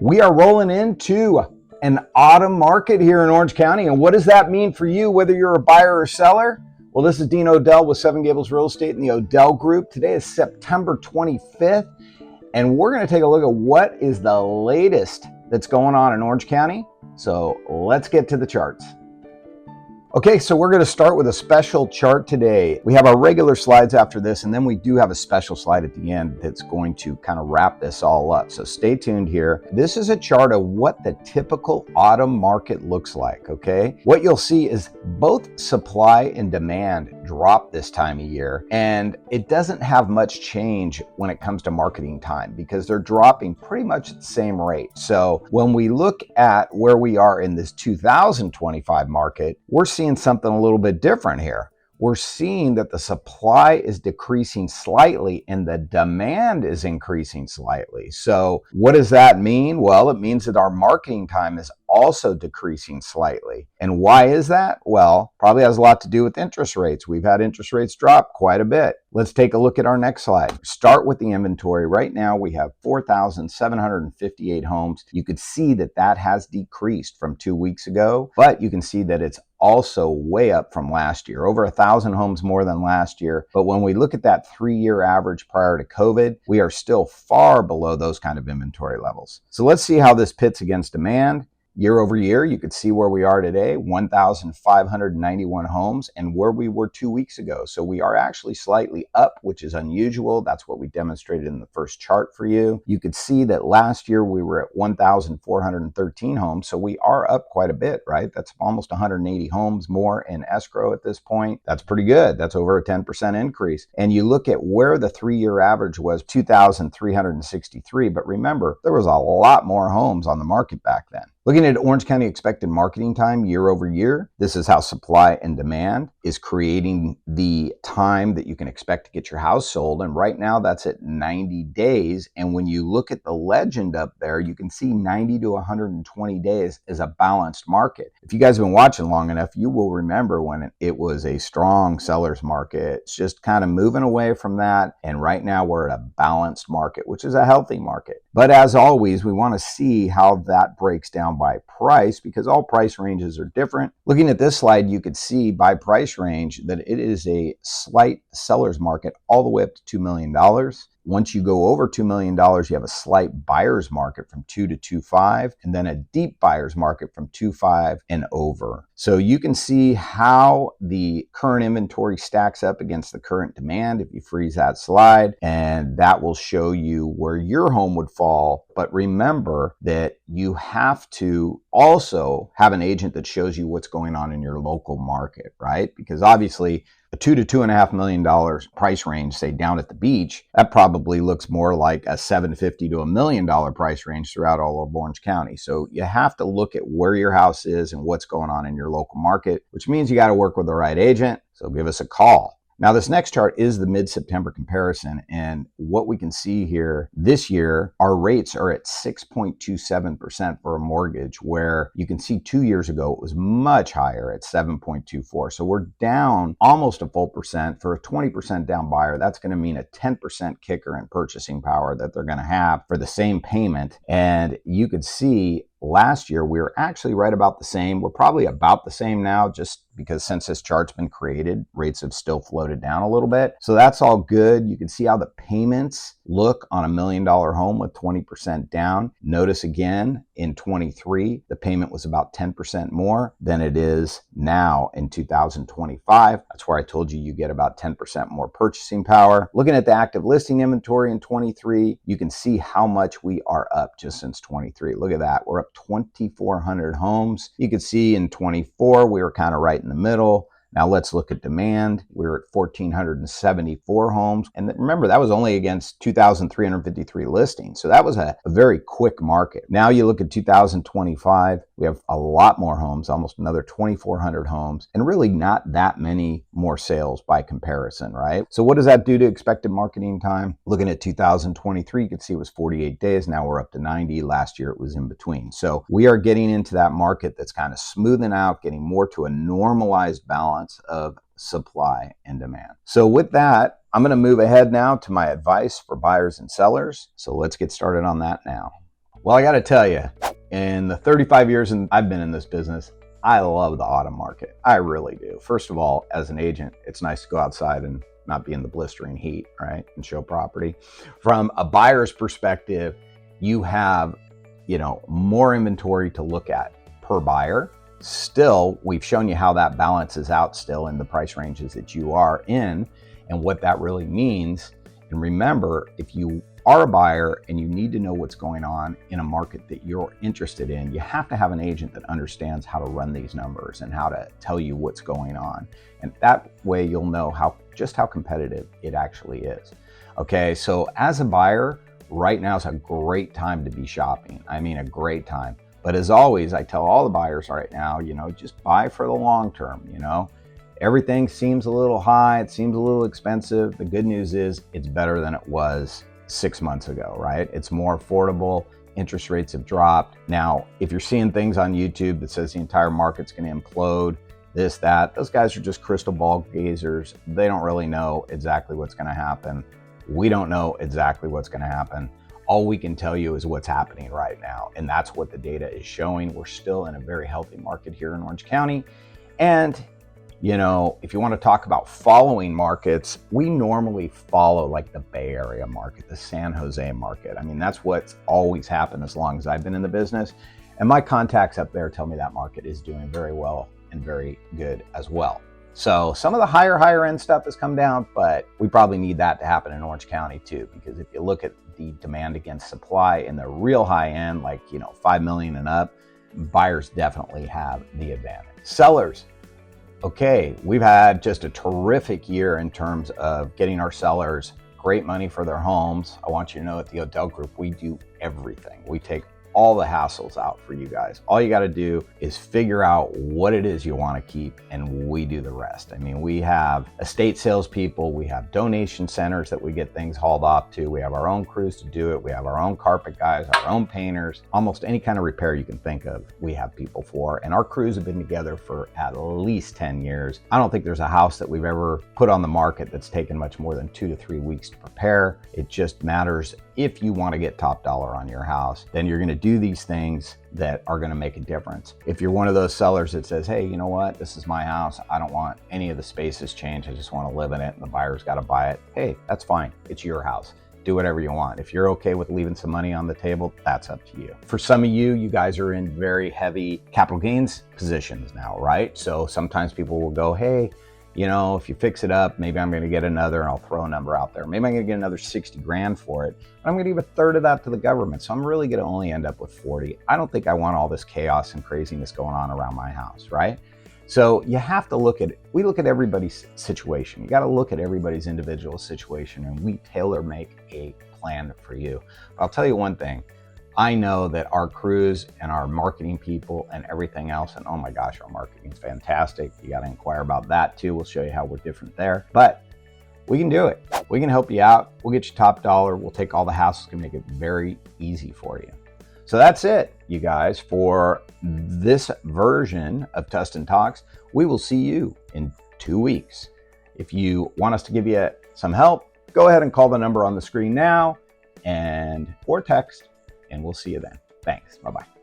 We are rolling into an autumn market here in Orange County. And what does that mean for you, whether you're a buyer or seller? Well, this is Dean Odell with Seven Gables Real Estate in the Odell Group. Today is September 25th, and we're going to take a look at what is the latest that's going on in Orange County. So let's get to the charts. Okay, so we're going to start with a special chart today. We have our regular slides after this, and then we do have a special slide at the end that's going to kind of wrap this all up. So stay tuned here. This is a chart of what the typical autumn market looks like, okay? What you'll see is both supply and demand drop this time of year, and it doesn't have much change when it comes to marketing time because they're dropping pretty much at the same rate. So when we look at where we are in this 2025 market, we're seeing something a little bit different here. We're seeing that the supply is decreasing slightly and the demand is increasing slightly. So what does that mean? Well, it means that our marketing time is also decreasing slightly. And why is that? Well, probably has a lot to do with interest rates. We've had interest rates drop quite a bit. Let's take a look at our next slide. Start with the inventory. Right now we have 4,758 homes. You could see that that has decreased from 2 weeks ago, but you can see that it's also way up from last year, over 1,000 homes more than last year. But when we look at that 3-year average prior to COVID, we are still far below those kind of inventory levels. So let's see how this pits against demand. Year over year, you could see where we are today, 1,591 homes, and where we were 2 weeks ago. So we are actually slightly up, which is unusual. That's what we demonstrated in the first chart for you. You could see that last year we were at 1,413 homes. So we are up quite a bit, right? That's almost 180 homes more in escrow at this point. That's pretty good. That's over a 10% increase. And you look at where the 3-year average was, 2,363. But remember, there was a lot more homes on the market back then. Looking at Orange County expected marketing time year over year, this is how supply and demand is creating the time that you can expect to get your house sold. And right now that's at 90 days. And when you look at the legend up there, you can see 90 to 120 days is a balanced market. If you guys have been watching long enough, you will remember when it was a strong seller's market. It's just kind of moving away from that. And right now we're at a balanced market, which is a healthy market. But as always, we want to see how that breaks down by price because all price ranges are different. Looking at this slide, you could see by price range that it is a slight seller's market all the way up to $2 million. Once you go over $2 million, you have a slight buyer's market from 2 to 2.5, and then a deep buyer's market from 2.5 and over. So you can see how the current inventory stacks up against the current demand if you freeze that slide, and that will show you where your home would fall. But remember that you have to also have an agent that shows you what's going on in your local market, right? Because obviously a $2 to $2.5 million price range, say down at the beach, that probably looks more like a $750,000 to $1 million price range throughout all of Orange County. So you have to look at where your house is and what's going on in your local market, which means you got to work with the right agent. So give us a call. Now, this next chart is the mid-September comparison, and what we can see here this year, our rates are at 6.27% for a mortgage, where you can see 2 years ago it was much higher at 7.24. So we're down almost a full percent. For a 20% down buyer, that's going to mean a 10% kicker in purchasing power that they're going to have for the same payment. And you could see last year we were actually right about the same. We're probably about the same now, just because since this chart's been created, rates have still floated down a little bit. So that's all good. You can see how the payments look on a $1 million home with 20% down. Notice again, in 23, the payment was about 10% more than it is now in 2025. That's where I told you get about 10% more purchasing power. Looking at the active listing inventory in 23, you can see how much we are up just since 23. Look at that. We're up 2,400 homes. You can see in 24, we were kind of right in the middle. Now let's look at demand. We're at 1,474 homes. And remember, that was only against 2,353 listings. So that was a very quick market. Now you look at 2025, we have a lot more homes, almost another 2,400 homes, and really not that many more sales by comparison, right? So what does that do to expected marketing time? Looking at 2023, you can see it was 48 days. Now we're up to 90. Last year it was in between. So we are getting into that market that's kind of smoothing out, getting more to a normalized balance of supply and demand. So with that, I'm going to move ahead now to my advice for buyers and sellers. So let's get started on that now. Well, I got to tell you, in the 35 years I've been in this business, I love the autumn market. I really do. First of all, as an agent, it's nice to go outside and not be in the blistering heat, right? And show property. From a buyer's perspective, you have, more inventory to look at per buyer. Still, we've shown you how that balances out still in the price ranges that you are in and what that really means. And remember, if you are a buyer and you need to know what's going on in a market that you're interested in, you have to have an agent that understands how to run these numbers and how to tell you what's going on. And that way you'll know just how competitive it actually is. Okay, so as a buyer, right now is a great time to be shopping. I mean, a great time. But as always, I tell all the buyers right now, just buy for the long term. Everything seems a little high, it seems a little expensive. The good news is it's better than it was 6 months ago, right? It's more affordable. Interest rates have dropped. Now, if you're seeing things on YouTube that says the entire market's going to implode, this, that, those guys are just crystal ball gazers. They don't really know exactly what's going to happen. We don't know exactly what's going to happen. All we can tell you is what's happening right now. And that's what the data is showing. We're still in a very healthy market here in Orange County. And if you want to talk about following markets, we normally follow like the Bay Area market, the San Jose market. I mean, that's what's always happened as long as I've been in the business. And my contacts up there tell me that market is doing very well and very good as well. So some of the higher end stuff has come down, but we probably need that to happen in Orange County too, because if you look at the demand against supply in the real high end, like, 5 million and up, buyers definitely have the advantage. Sellers. Okay, we've had just a terrific year in terms of getting our sellers great money for their homes. I want you to know at the Odell Group, we do everything. We take all the hassles out for you guys. All you got to do is figure out what it is you want to keep, and we do the rest. I mean, we have estate salespeople, we have donation centers that we get things hauled off to, we have our own crews to do it, we have our own carpet guys, our own painters, almost any kind of repair you can think of, we have people for. And our crews have been together for at least 10 years. I don't think there's a house that we've ever put on the market that's taken much more than 2 to 3 weeks to prepare. It just matters. If you want to get top dollar on your house, then you're going to do these things that are going to make a difference. If you're one of those sellers that says, hey, you know what, this is my house, I don't want any of the spaces changed, I just want to live in it, and the buyer's got to buy it, hey, that's fine. It's your house. Do whatever you want. If you're okay with leaving some money on the table, that's up to you. For some of you guys are in very heavy capital gains positions now, right? So sometimes people will go, hey, if you fix it up, maybe I'm going to get another, and I'll throw a number out there. Maybe I'm going to get another 60 grand for it. But I'm going to give a third of that to the government. So I'm really going to only end up with 40. I don't think I want all this chaos and craziness going on around my house, right? So you have to we look at everybody's situation. You got to look at everybody's individual situation, and we tailor make a plan for you. But I'll tell you one thing. I know that our crews and our marketing people and everything else, and oh my gosh, our marketing is fantastic. You got to inquire about that too. We'll show you how we're different there, but we can do it. We can help you out. We'll get you top dollar. We'll take all the hassles and make it very easy for you. So that's it, you guys, for this version of Tustin Talks. We will see you in 2 weeks. If you want us to give you some help, go ahead and call the number on the screen now or text. And we'll see you then. Thanks. Bye-bye.